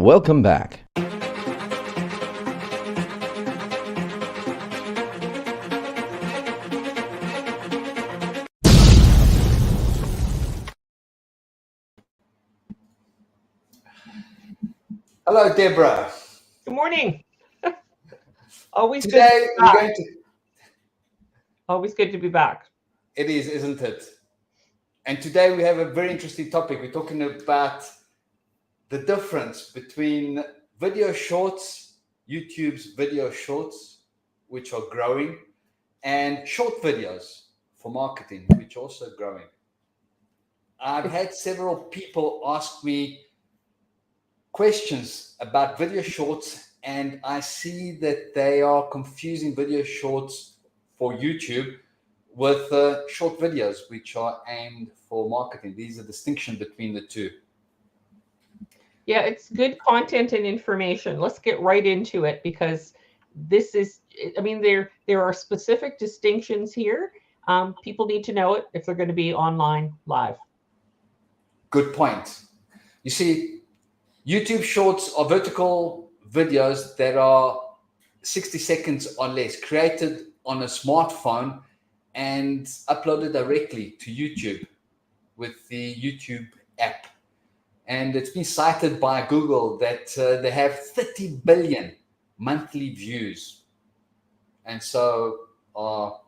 Welcome back. Hello, Deborah. Good morning. Always good. Today we're going to. Always good to be back. It is, isn't it? And today we have a very interesting topic. We're talking about the difference between video shorts, YouTube's video shorts, which are growing, and short videos for marketing, which are also growing. I've had several people ask me questions about video shorts, and I see that they are confusing video shorts for YouTube with short videos, which are aimed for marketing. There's a distinction between the two. Yeah, it's good content and information. Let's get right into it because this is, I mean, there are specific distinctions here. People need to know it if they're going to be online live. Good point. You see, YouTube shorts are vertical videos that are 60 seconds or less, created on a smartphone and uploaded directly to YouTube with the YouTube app. And it's been cited by Google that they have 30 billion monthly views, and so are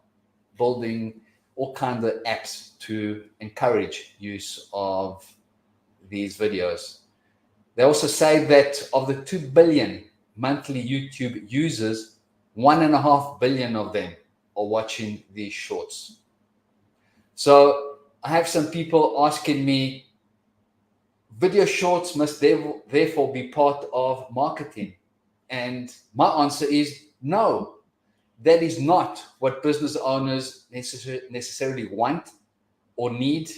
building all kinds of apps to encourage use of these videos. They also say that of the 2 billion monthly YouTube users, 1.5 billion of them are watching these shorts. So I have some people asking me, video shorts must therefore be part of marketing. And my answer is no, that is not what business owners necessarily want or need.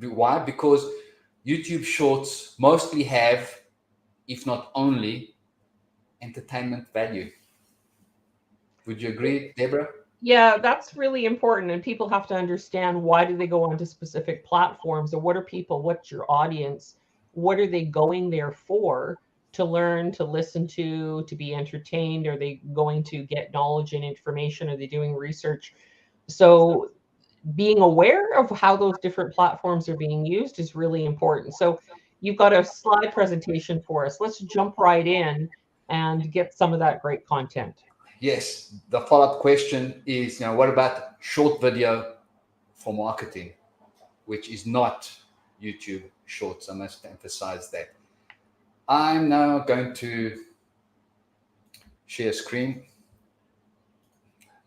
Why? Because YouTube shorts mostly have, if not only, entertainment value. Would you agree, Deborah? Yeah, that's really important. And people have to understand, why do they go onto specific platforms, or what are people, what's your audience? What are they going there for? To learn, to listen to be entertained? Are they going to get knowledge and information? Are they doing research? So being aware of how those different platforms are being used is really important. So you've got a slide presentation for us. Let's jump right in and get some of that great content. Yes. The follow-up question is, what about short video for marketing, which is not YouTube shorts? I must emphasize that. I'm now going to share screen,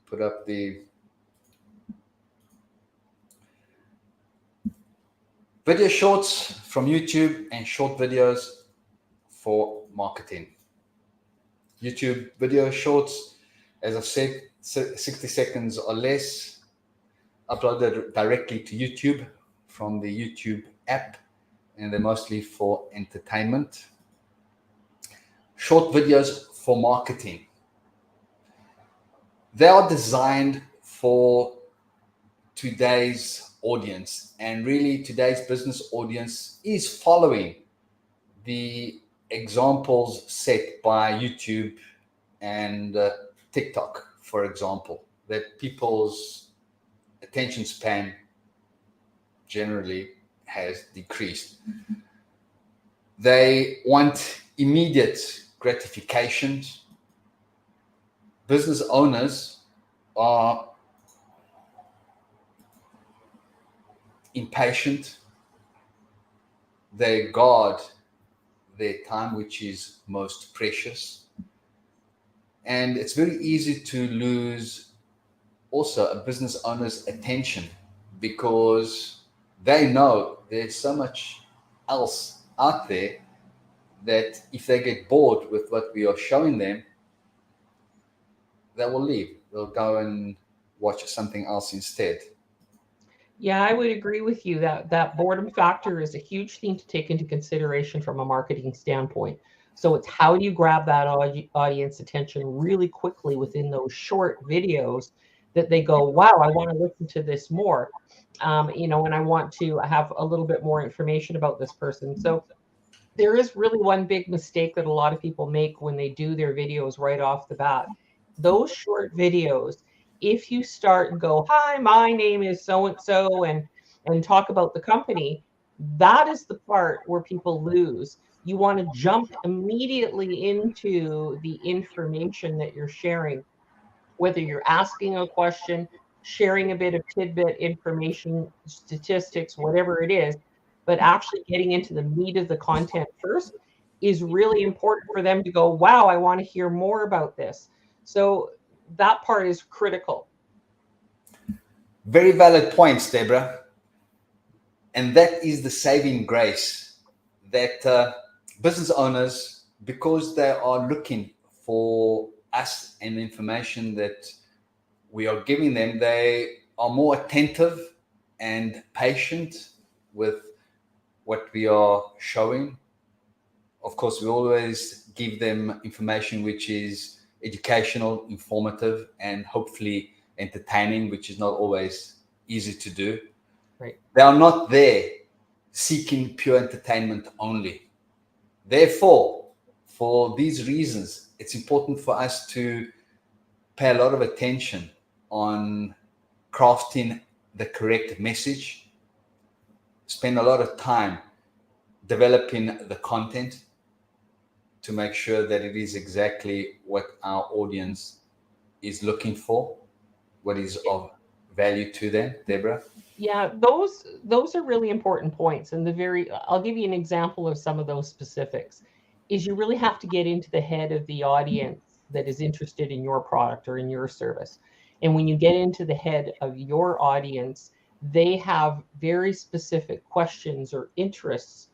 put up the video shorts from YouTube and short videos for marketing. YouTube video shorts, as I've said, 60 seconds or less, uploaded directly to YouTube from the YouTube app, and they're mostly for entertainment. Short videos for marketing. They are designed for today's audience, and really today's business audience is following the examples set by YouTube and TikTok, for example, that people's attention span generally has decreased. They want immediate gratification. Business owners are impatient. They guard their time, which is most precious. And it's very easy to lose also a business owner's attention, because they know there's so much else out there that if they get bored with what we are showing them, they will leave. They'll go and watch something else instead. Yeah, I would agree with you that that boredom factor is a huge thing to take into consideration from a marketing standpoint. So it's, how do you grab that audience attention really quickly within those short videos that they go, wow, I want to listen to this more, and I want to have a little bit more information about this person. So There is really one big mistake that a lot of people make when they do their videos right off the bat. Those short videos, if you start and go, "Hi, my name is so and so," and talk about the company, that is the part where people lose. You want to jump immediately into the information that you're sharing, whether you're asking a question, sharing a bit of tidbit information, statistics, whatever it is, but actually getting into the meat of the content first is really important for them to go, wow, I want to hear more about this. So that part is critical. Very valid points, Deborah. And that is the saving grace that business owners, because they are looking for us and the information that we are giving them, they are more attentive and patient with what we are showing. Of course, we always give them information which is educational, informative, and hopefully entertaining, which is not always easy to do. Right. They are not there seeking pure entertainment only. Therefore, for these reasons, it's important for us to pay a lot of attention on crafting the correct message, spend a lot of time developing the content to make sure that it is exactly what our audience is looking for, what is of value to them. Deborah? Yeah, those are really important points. And I'll give you an example of some of those specifics. Is you really have to get into the head of the audience that is interested in your product or in your service. And when you get into the head of your audience, they have very specific questions or interests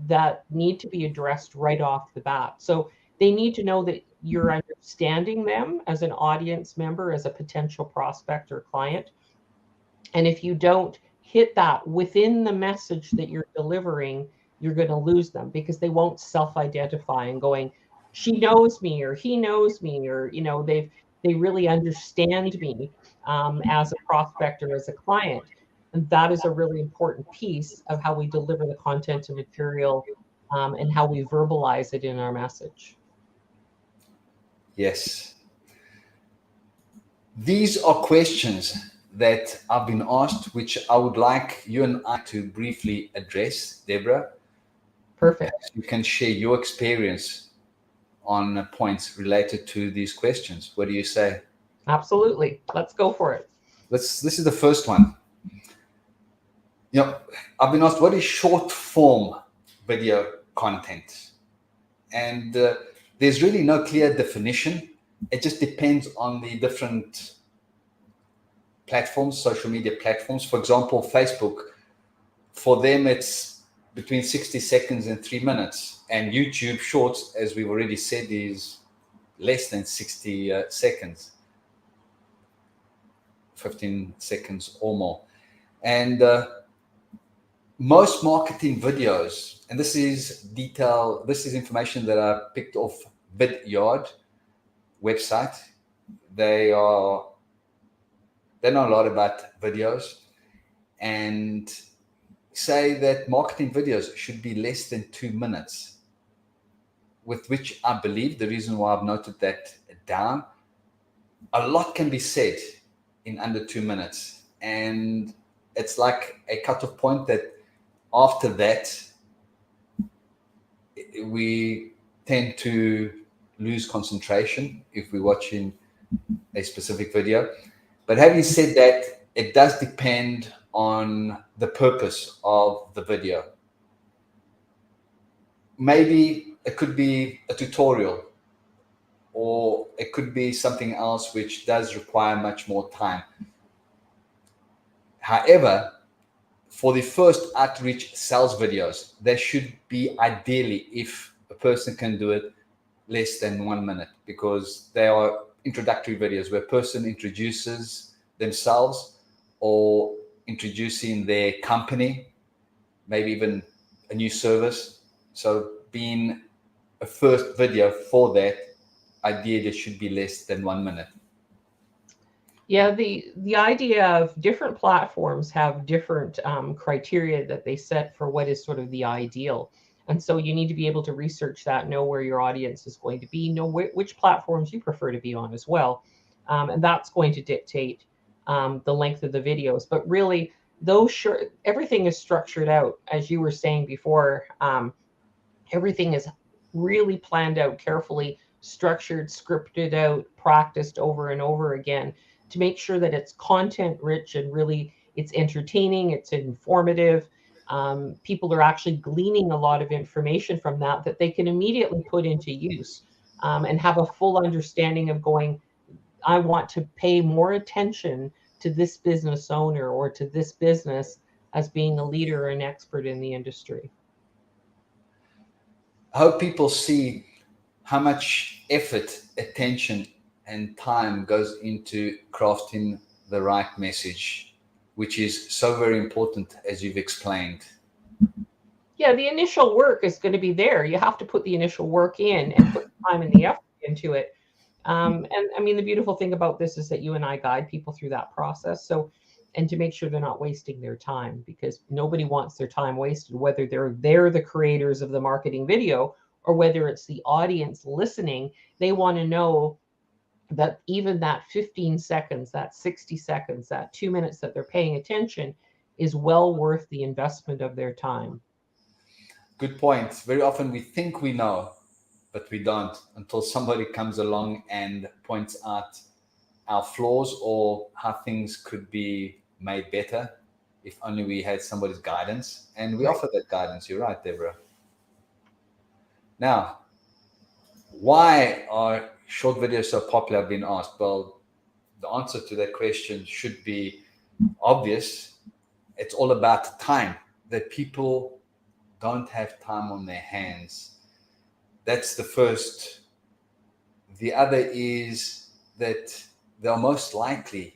that need to be addressed right off the bat. So they need to know that you're understanding them as an audience member, as a potential prospect or client. And if you don't hit that within the message that you're delivering, you're going to lose them because they won't self-identify and going, she knows me or he knows me, or they really understand me as a prospect or as a client. And that is a really important piece of how we deliver the content and material, and how we verbalize it in our message. Yes. These are questions that I've been asked, which I would like you and I to briefly address, Deborah. Perfect. Perhaps you can share your experience on points related to these questions. What do you say? Absolutely. Let's go for it. This is the first one. I've been asked, what is short form video content? And there's really no clear definition. It just depends on the different platforms, social media platforms. For example, Facebook, for them, it's between 60 seconds and 3 minutes. And YouTube Shorts, as we've already said, is less than 60 seconds, 15 seconds or more. And most marketing videos, and this is information that I picked off Vidyard website. They know a lot about videos and say that marketing videos should be less than 2 minutes, with which I believe, the reason why I've noted that down, a lot can be said in under 2 minutes. And it's like a cutoff point that after that, we tend to lose concentration if we're watching a specific video. But having said that, it does depend on the purpose of the video. Maybe it could be a tutorial, or it could be something else which does require much more time. However, for the first outreach sales videos, there should be, ideally, if a person can do it, less than 1 minute, because they are introductory videos where a person introduces themselves or introducing their company, maybe even a new service. So being a first video for that, ideally it should be less than 1 minute. Yeah, the idea of different platforms have different criteria that they set for what is sort of the ideal. And so you need to be able to research that, know where your audience is going to be, know which platforms you prefer to be on as well. And that's going to dictate the length of the videos. But really, everything is structured out, as you were saying before. Everything is really planned out carefully, structured, scripted out, practiced over and over again to make sure that it's content rich and really it's entertaining, it's informative. People are actually gleaning a lot of information from that they can immediately put into use, and have a full understanding of going, I want to pay more attention to this business owner or to this business as being a leader or an expert in the industry. I hope people see how much effort, attention, and time goes into crafting the right message, which is so very important, as you've explained. Yeah, the initial work is going to be there. You have to put the initial work in and put the time and the effort into it. And I mean, the beautiful thing about this is that you and I guide people through that process. So, and to make sure they're not wasting their time, because nobody wants their time wasted, whether they're the creators of the marketing video or whether it's the audience listening. They want to know that even that 15 seconds, that 60 seconds, that 2 minutes that they're paying attention is well worth the investment of their time. Good point. Very often we think we know, but we don't until somebody comes along and points out our flaws or how things could be made better if only we had somebody's guidance. And we offer that guidance. You're right, Deborah. Now, why are short videos so popular? I've been asked. Well, the answer to that question should be obvious. It's all about time, that people don't have time on their hands. That's the first. The other is that they're most likely,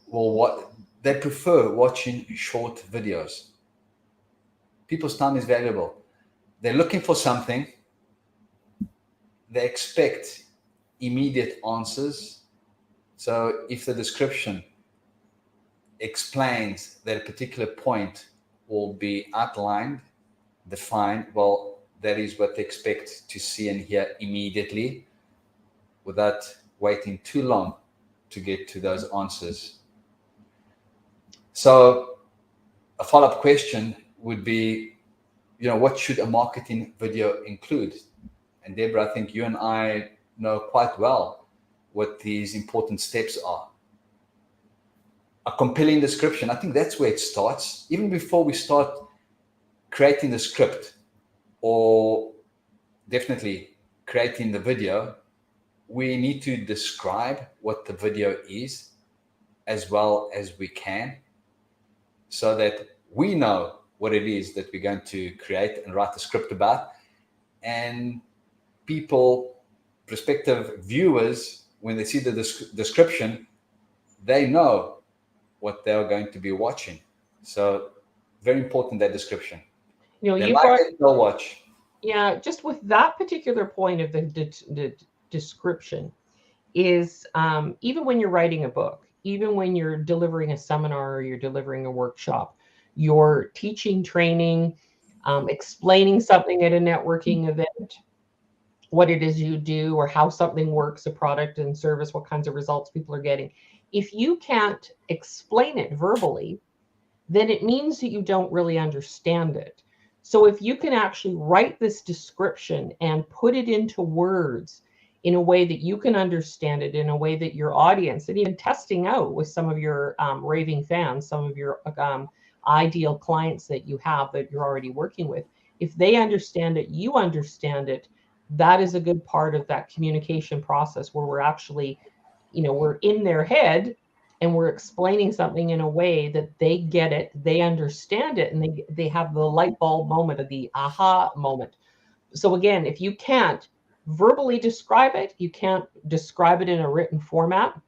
well, what they prefer watching short videos. People's time is valuable. They're looking for something. They expect immediate answers. So if the description explains that a particular point will be outlined, defined, well, that is what they expect to see and hear immediately without waiting too long to get to those answers. So a follow-up question would be, what should a marketing video include? And Deborah, I think you and I know quite well what these important steps are. A compelling description, I think that's where it starts. Even before we start creating the script or definitely creating the video, we need to describe what the video is as well as we can, so that we know what it is that we're going to create and write the script about. And people, prospective viewers, when they see the description, they know what they're going to be watching. So very important, that description. You know, They like it, they'll watch. Yeah, just with that particular point of the description is, even when you're writing a book, even when you're delivering a seminar or you're delivering a workshop, you're teaching, training, explaining something at a networking event, what it is you do or how something works, a product and service, what kinds of results people are getting. If you can't explain it verbally, then it means that you don't really understand it. So if you can actually write this description and put it into words in a way that you can understand it, in a way that your audience, and even testing out with some of your raving fans, some of your ideal clients that you have that you're already working with, if they understand it, you understand it, that is a good part of that communication process where we're actually, we're in their head and we're explaining something in a way that they get it, they understand it, and they have the light bulb moment of the aha moment. So again, if you can't verbally describe it, you can't describe it in a written format,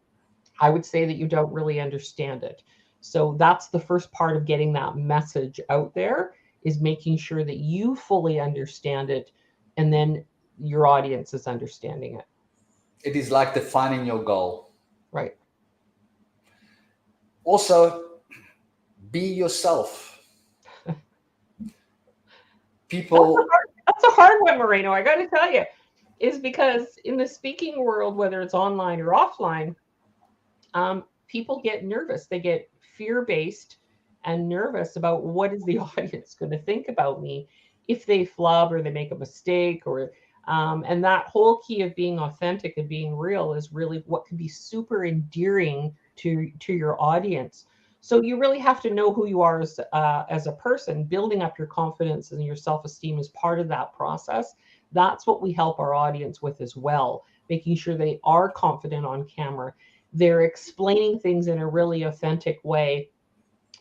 I would say that you don't really understand it. So that's the first part of getting that message out there, is making sure that you fully understand it, and then your audience is understanding it. It is like defining your goal. Right. Also, be yourself. People, That's a hard one, Moreno. I got to tell you, is because in the speaking world, whether it's online or offline, people get nervous. They get fear-based and nervous about what is the audience going to think about me if they flub or they make a mistake or and that whole key of being authentic and being real is really what can be super endearing to your audience. So you really have to know who you are as a person. Building up your confidence and your self-esteem is part of that process. That's what we help our audience with as well, making sure they are confident on camera. They're explaining things in a really authentic way,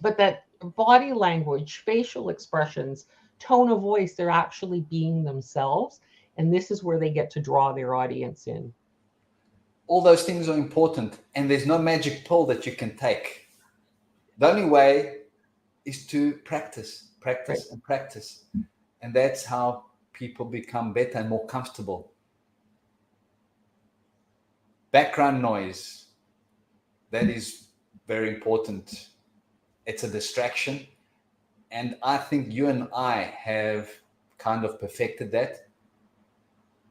but that body language, facial expressions, tone of voice, they're actually being themselves. And this is where they get to draw their audience in. all those things are important, and there's no magic pill that you can take. The only way is to practice, practice, Right. and practice. And that's how people become better and more comfortable. Background noise, that is very important. It's a distraction. And I think you and I have kind of perfected that.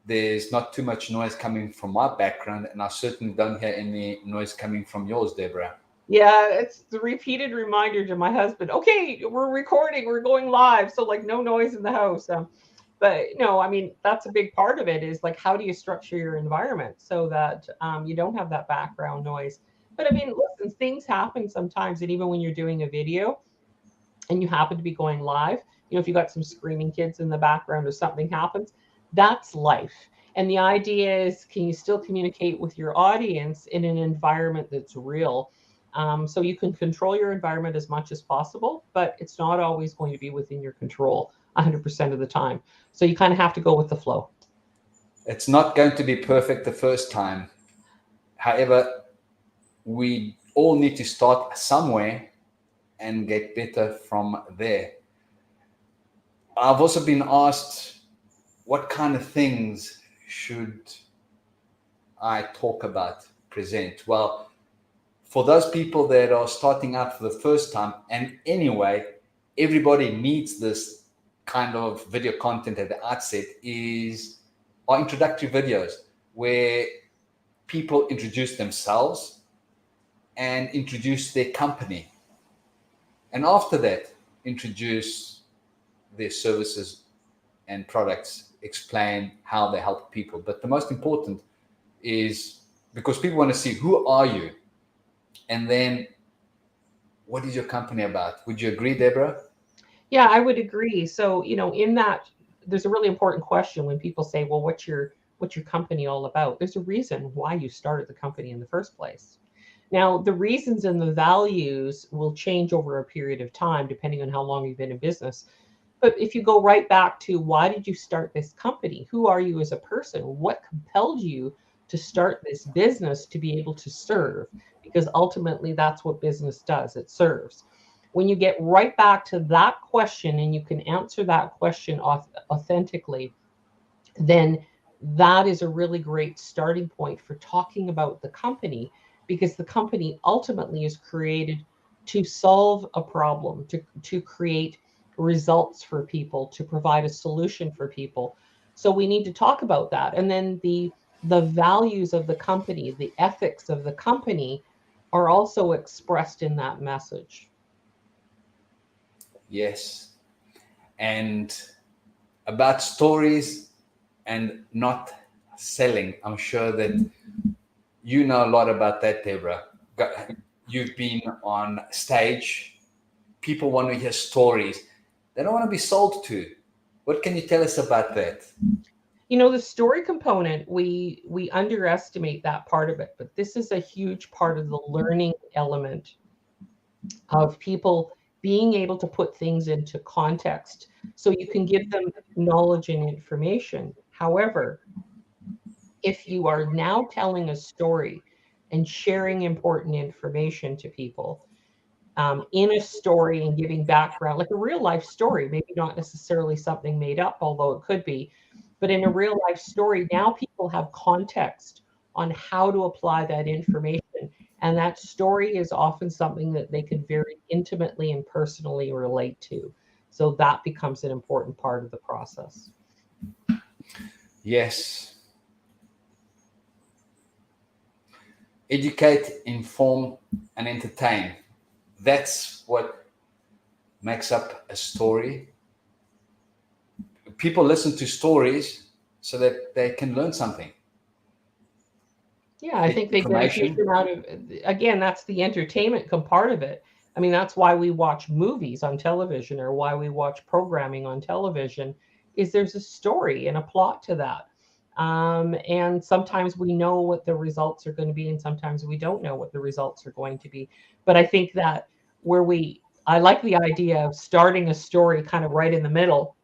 There's not too much noise coming from my background, and I certainly don't hear any noise coming from yours, Deborah. Yeah, it's the repeated reminder to my husband, okay, we're recording, we're going live. So, like, no noise in the house. But no, I mean, that's a big part of it is like, how do you structure your environment so that you don't have that background noise? But I mean, listen, things happen sometimes. And even when you're doing a video, and you happen to be going live, if you got some screaming kids in the background or something happens, that's life. And the idea is, can you still communicate with your audience in an environment that's real? So you can control your environment as much as possible, but it's not always going to be within your control 100% of the time. So you kind of have to go with the flow. It's not going to be perfect the first time. However, we all need to start somewhere and get better from there. I've also been asked, what kind of things should I talk about, present? Well, for those people that are starting out for the first time, and anyway, everybody needs this kind of video content at the outset, is our introductory videos where people introduce themselves and introduce their company. And after that, introduce their services and products, explain how they help people. But the most important is, because people want to see, who are you? And then, what is your company about? Would you agree, Deborah? Yeah, I would agree. So, in that, there's a really important question when people say, well, what's your company all about? There's a reason why you started the company in the first place. Now, the reasons and the values will change over a period of time, depending on how long you've been in business. But if you go right back to, why did you start this company? Who are you as a person? What compelled you to start this business to be able to serve? Because ultimately, that's what business does, it serves. When you get right back to that question and you can answer that question authentically, then that is a really great starting point for talking about the company, because the company ultimately is created to solve a problem, to create results for people, to provide a solution for people. So we need to talk about that. And then the values of the company, the ethics of the company are also expressed in that message. Yes. And about stories and not selling, I'm sure that you know a lot about that, Deborah. You've been on stage. People want to hear stories. They don't want to be sold to. What can you tell us about that? The story component, we underestimate that part of it, but this is a huge part of the learning element of people being able to put things into context so you can give them knowledge and information. However, if you are now telling a story and sharing important information to people, in a story and giving background, like a real life story, maybe not necessarily something made up, although it could be, but in a real life story, now people have context on how to apply that information. And that story is often something that they can very intimately and personally relate to. So that becomes an important part of the process. Yes. Educate, inform, and entertain. That's what makes up a story. People listen to stories so that they can learn something. Yeah, I think they get a huge Information. amount of, again, that's the entertainment part of it. I mean, that's why we watch movies on television, or why we watch programming on television, is there's a story and a plot to that. And sometimes we know what the results are going to be, and sometimes we don't know what the results are going to be. But I think that I like the idea of starting a story kind of right in the middle,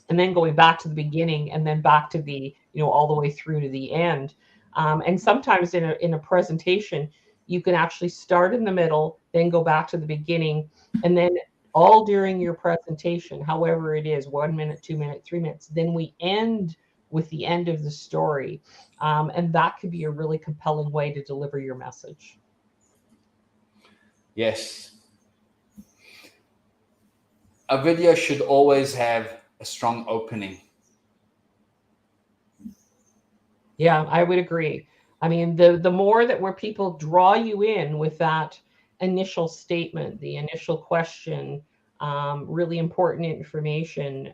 and then going back to the beginning, and then back to the, all the way through to the end. And sometimes in a presentation, you can actually start in the middle, then go back to the beginning, and then all during your presentation, however it is, 1 minute, 2 minutes, 3 minutes, then we end with the end of the story. And that could be a really compelling way to deliver your message. Yes. A video should always have a strong opening. Yeah, I would agree. I mean, the more that where people draw you in with that initial statement, the initial question, really important information,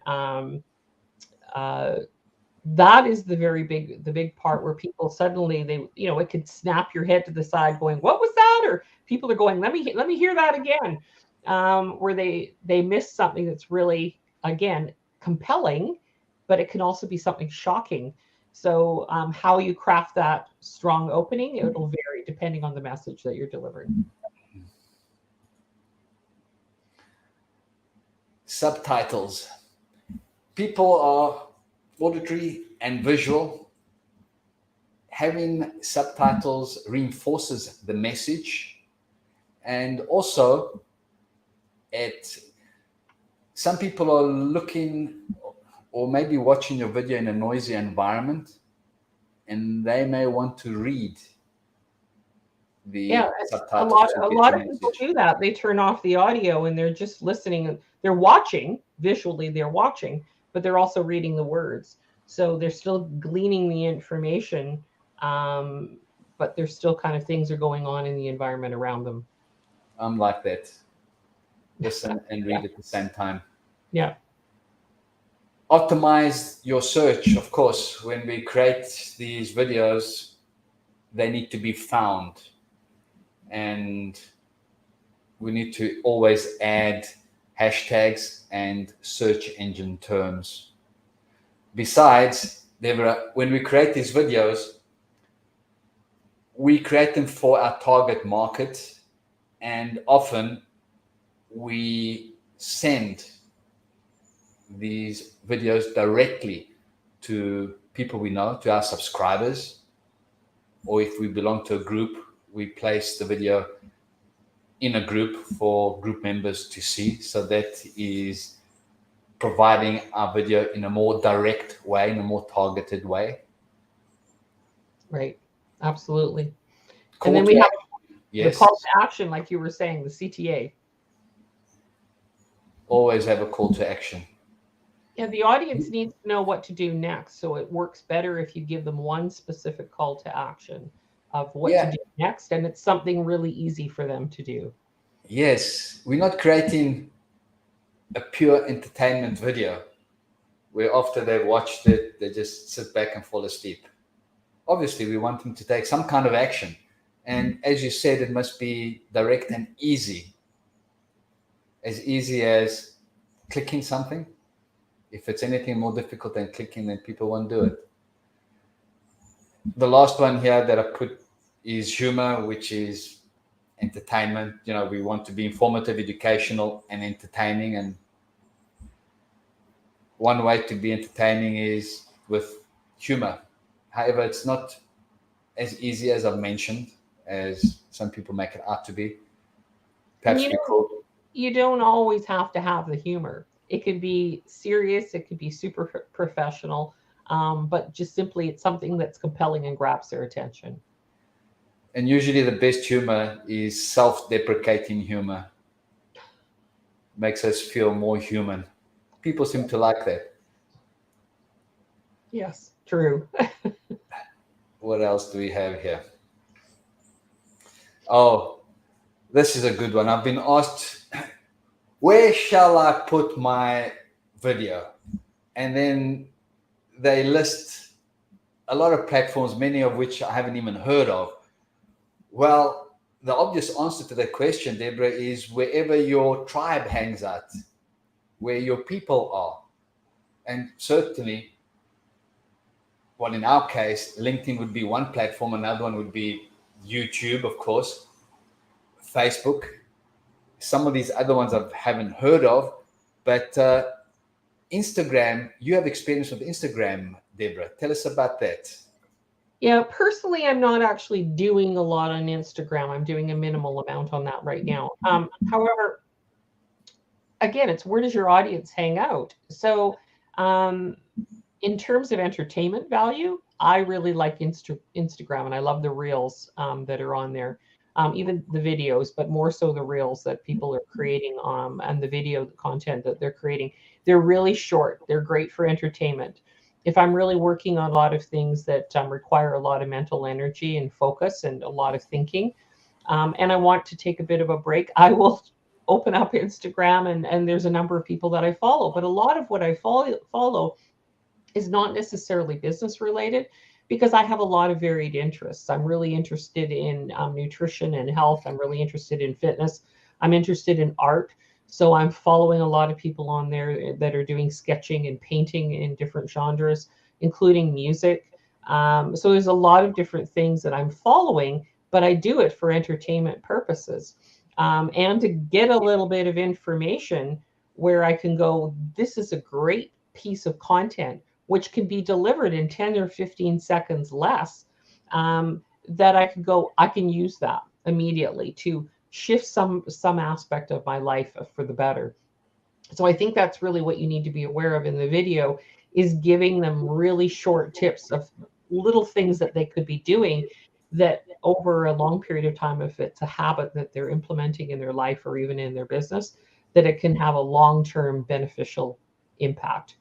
that is the big part where people suddenly it could snap your head to the side, going, "What was that?" Or people are going, "Let me hear that again," where they miss something that's really, again, compelling, but it can also be something shocking. So how you craft that strong opening, it'll vary depending on the message that you're delivering. Subtitles. People are auditory and visual. Having subtitles reinforces the message, and also some people are looking or maybe watching your video in a noisy environment, and they may want to read the A subtitles lot to a get lot your of people message. do that. They turn off the audio and they're just listening. They're watching visually, they're watching, but they're also reading the words. So they're still gleaning the information, but there's still kind of things are going on in the environment around them. I'm like that. Listen and Yeah. read at the same time. Yeah. Optimize your search. Of course, when we create these videos, they need to be found, and we need to always add hashtags and search engine terms. Besides, when we create these videos, we create them for our target market, and often we send these videos directly to people we know, to our subscribers, or if we belong to a group, we place the video in a group for group members to see. So that is providing our video in a more direct way, in a more targeted way. Right. Absolutely. And Call then to we have action. the call Yes. to action, like you were saying, the CTA. Always have a call to action. Yeah, the audience needs to know what to do next. So it works better if you give them one specific call to action of what to Yeah. do next. And it's something really easy for them to do. Yes. We're not creating a pure entertainment video where after they've watched it, they just sit back and fall asleep. Obviously, we want them to take some kind of action. And as you said, it must be direct and easy. As easy as clicking something. If it's anything more difficult than clicking, then people won't do it. The last one here that I put is humor, which is entertainment. We want to be informative, educational, and entertaining. And one way to be entertaining is with humor. However, it's not as easy as I've mentioned, as some people make it out to be. And Perhaps we could. you don't always have to have the humor. It could be serious, it could be super professional, but just simply it's something that's compelling and grabs their attention. And usually the best humor is self-deprecating humor. makes us feel more human. People seem to like that. Yes, true. What else do we have here? Oh, this is a good one. I've been asked, where shall I put my video? And then they list a lot of platforms, many of which I haven't even heard of. Well, the obvious answer to that question, Deborah, is wherever your tribe hangs out, where your people are. And certainly, well, in our case, LinkedIn would be one platform. Another one would be YouTube, of course, Facebook. Some of these other ones I haven't heard of, but Instagram, you have experience with Instagram, Deborah. Tell us about that. Yeah, personally, I'm not actually doing a lot on Instagram. I'm doing a minimal amount on that right now. However, again, it's where does your audience hang out? So, in terms of entertainment value, I really like Instagram, and I love the reels that are on there, even the videos, but more so the reels that people are creating, and the video content that they're creating. They're really short. They're great for entertainment. If I'm really working on a lot of things that require a lot of mental energy and focus and a lot of thinking, and I want to take a bit of a break, I will open up Instagram, and there's a number of people that I follow. But a lot of what I follow is not necessarily business related, because I have a lot of varied interests. I'm really interested in nutrition and health. I'm really interested in fitness. I'm interested in art. So I'm following a lot of people on there that are doing sketching and painting in different genres, including music. So there's a lot of different things that I'm following, but I do it for entertainment purposes, and to get a little bit of information where I can go, this is a great piece of content which can be delivered in 10 or 15 seconds less, that I can go, I can use that immediately to shift some aspect of my life for the better. So I think that's really what you need to be aware of in the video, is giving them really short tips of little things that they could be doing that over a long period of time, if it's a habit that they're implementing in their life or even in their business, that it can have a long-term beneficial impact.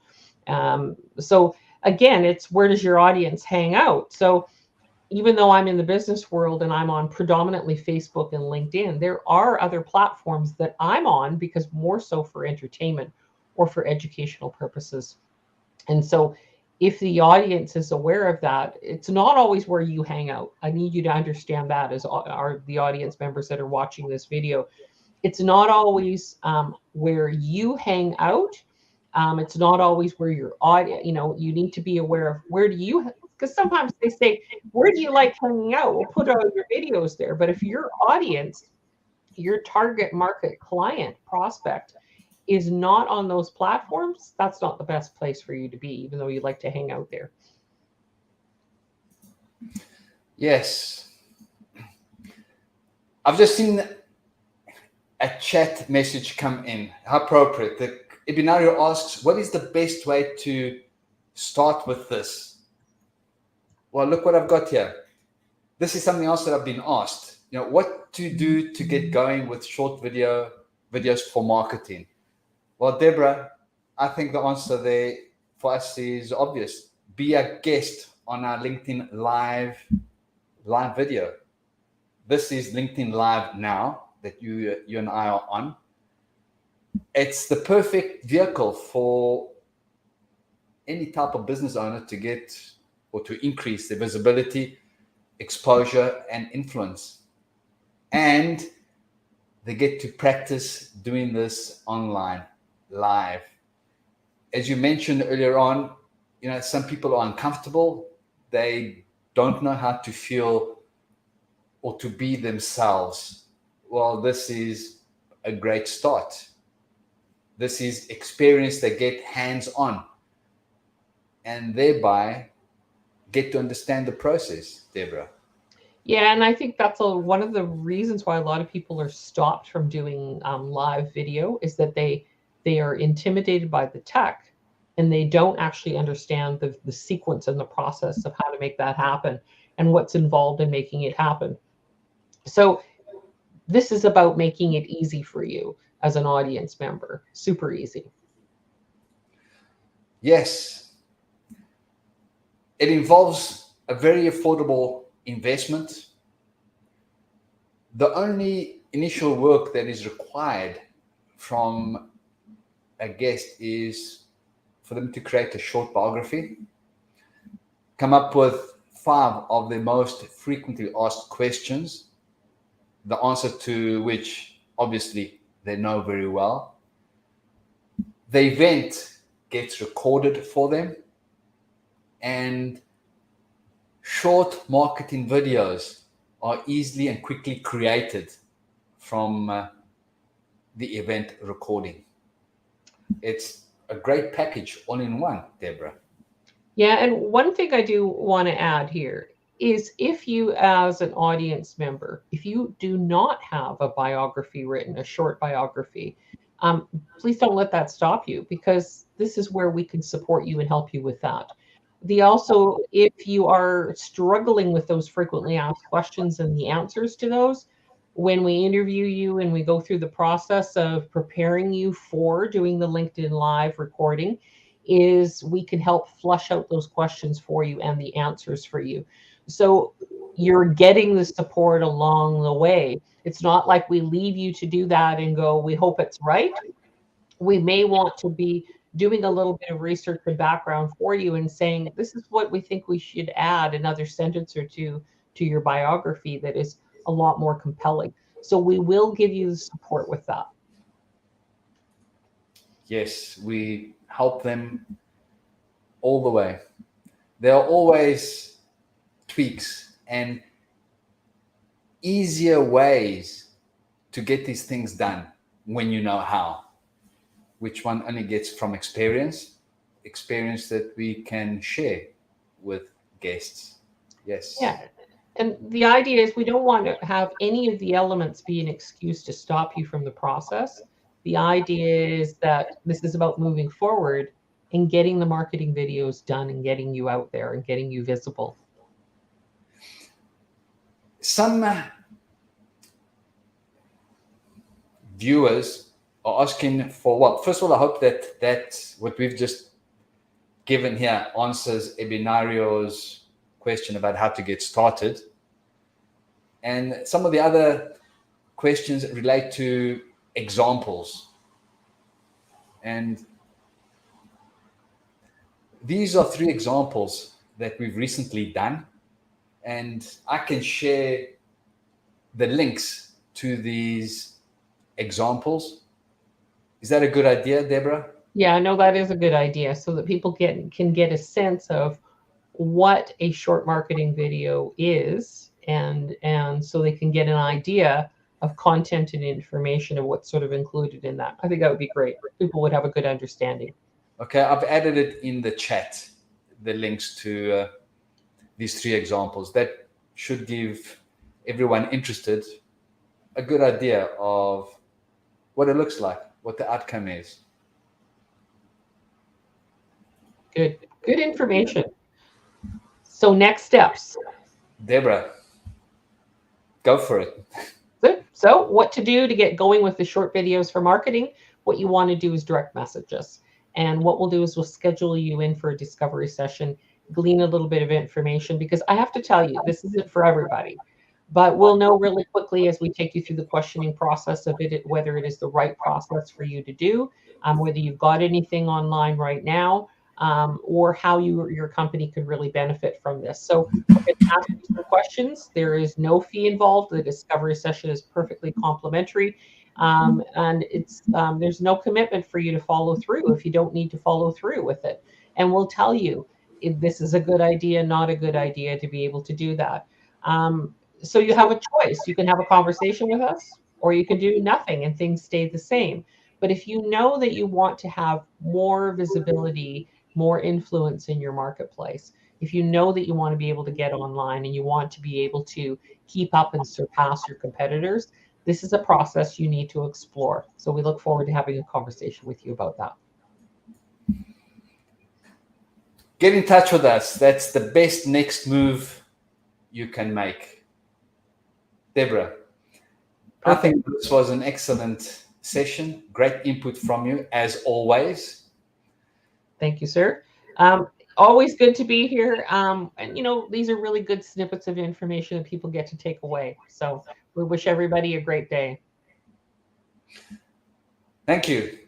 So again, it's where does your audience hang out? So even though I'm in the business world and I'm on predominantly Facebook and LinkedIn, there are other platforms that I'm on, because more so for entertainment or for educational purposes. And so if the audience is aware of that, it's not always where you hang out. I need you to understand that, as are the audience members that are watching this video. It's not always where you hang out. It's not always where your audience, you need to be aware of where do you, because sometimes they say, where do you like hanging out? We'll put all your videos there. But if your audience, your target market client prospect, is not on those platforms, that's not the best place for you to be, even though you like to hang out there. Yes. I've just seen a chat message come in. How appropriate. The Ibinario asks, what is the best way to start with this? Well, look what I've got here. This is something else that I've been asked. What to do to get going with short videos for marketing. Well, Deborah, I think the answer there for us is obvious. Be a guest on our LinkedIn live video. This is LinkedIn Live now that you and I are on. It's the perfect vehicle for any type of business owner to get or to increase their visibility, exposure, and influence. And they get to practice doing this online, live. As you mentioned earlier on, some people are uncomfortable. They don't know how to feel or to be themselves. Well, this is a great start. This is experience they get hands-on, and thereby get to understand the process, Deborah. Yeah, and I think that's one of the reasons why a lot of people are stopped from doing live video, is that they are intimidated by the tech, and they don't actually understand the sequence and the process of how to make that happen and what's involved in making it happen. So this is about making it easy for you. as an audience member. Super easy. Yes. It involves a very affordable investment. The only initial work that is required from a guest is for them to create a short biography, come up with 5 of the most frequently asked questions, the answer to which obviously they know very well. The event gets recorded for them, and short marketing videos are easily and quickly created from the event recording. It's a great package all in one, Deborah. Yeah, and one thing I do want to add here is if you, as an audience member, if you do not have a biography written, a short biography, please don't let that stop you, because this is where we can support you and help you with that. Also, if you are struggling with those frequently asked questions and the answers to those, when we interview you and we go through the process of preparing you for doing the LinkedIn Live recording, is we can help flush out those questions for you and the answers for you. So you're getting the support along the way. It's not like we leave you to do that and go, we hope it's right. We may want to be doing a little bit of research and background for you and saying, this is what we think we should add another sentence or two to your biography that is a lot more compelling. So we will give you the support with that. Yes, we help them all the way. There are always tweaks and easier ways to get these things done when you know how, which one only gets from experience that we can share with guests. Yes. Yeah. And the idea is we don't want to have any of the elements be an excuse to stop you from the process. The idea is that this is about moving forward and getting the marketing videos done and getting you out there and getting you visible. Some viewers are asking for what? First of all, I hope that what we've just given here answers Ebinario's question about how to get started. And some of the other questions relate to examples. And these are 3 examples that we've recently done. And I can share the links to these examples. Is that a good idea, Deborah? Yeah, no, that is a good idea, so that people can get a sense of what a short marketing video is, and so they can get an idea of content and information of what's sort of included in that. I think that would be great. People would have a good understanding. Okay, I've added it in the chat, the links to these 3 examples. That should give everyone interested a good idea of what it looks like, what the outcome is. Good information. So next steps. Deborah, go for it. Good. So what to do to get going with the short videos for marketing? What you want to do is direct message us. And what we'll do is we'll schedule you in for a discovery session, glean a little bit of information, because I have to tell you, this isn't for everybody. But we'll know really quickly as we take you through the questioning process of it, whether it is the right process for you to do, whether you've got anything online right now, or how your company could really benefit from this. So we're going to ask you some questions. There is no fee involved. The discovery session is perfectly complimentary. And it's there's no commitment for you to follow through if you don't need to follow through with it. And we'll tell you if this is a good idea, not a good idea to be able to do that. So you have a choice. You can have a conversation with us, or you can do nothing and things stay the same. But if you know that you want to have more visibility, more influence in your marketplace, if you know that you want to be able to get online and you want to be able to keep up and surpass your competitors, this is a process you need to explore. So we look forward to having a conversation with you about that. Get in touch with us. That's the best next move you can make. Deborah, I think this was an excellent session. Great input from you, as always. Thank you, sir. Always good to be here. And these are really good snippets of information that people get to take away. So we wish everybody a great day. Thank you.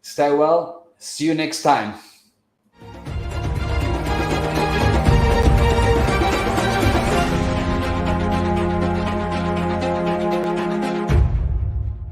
Stay well. See you next time.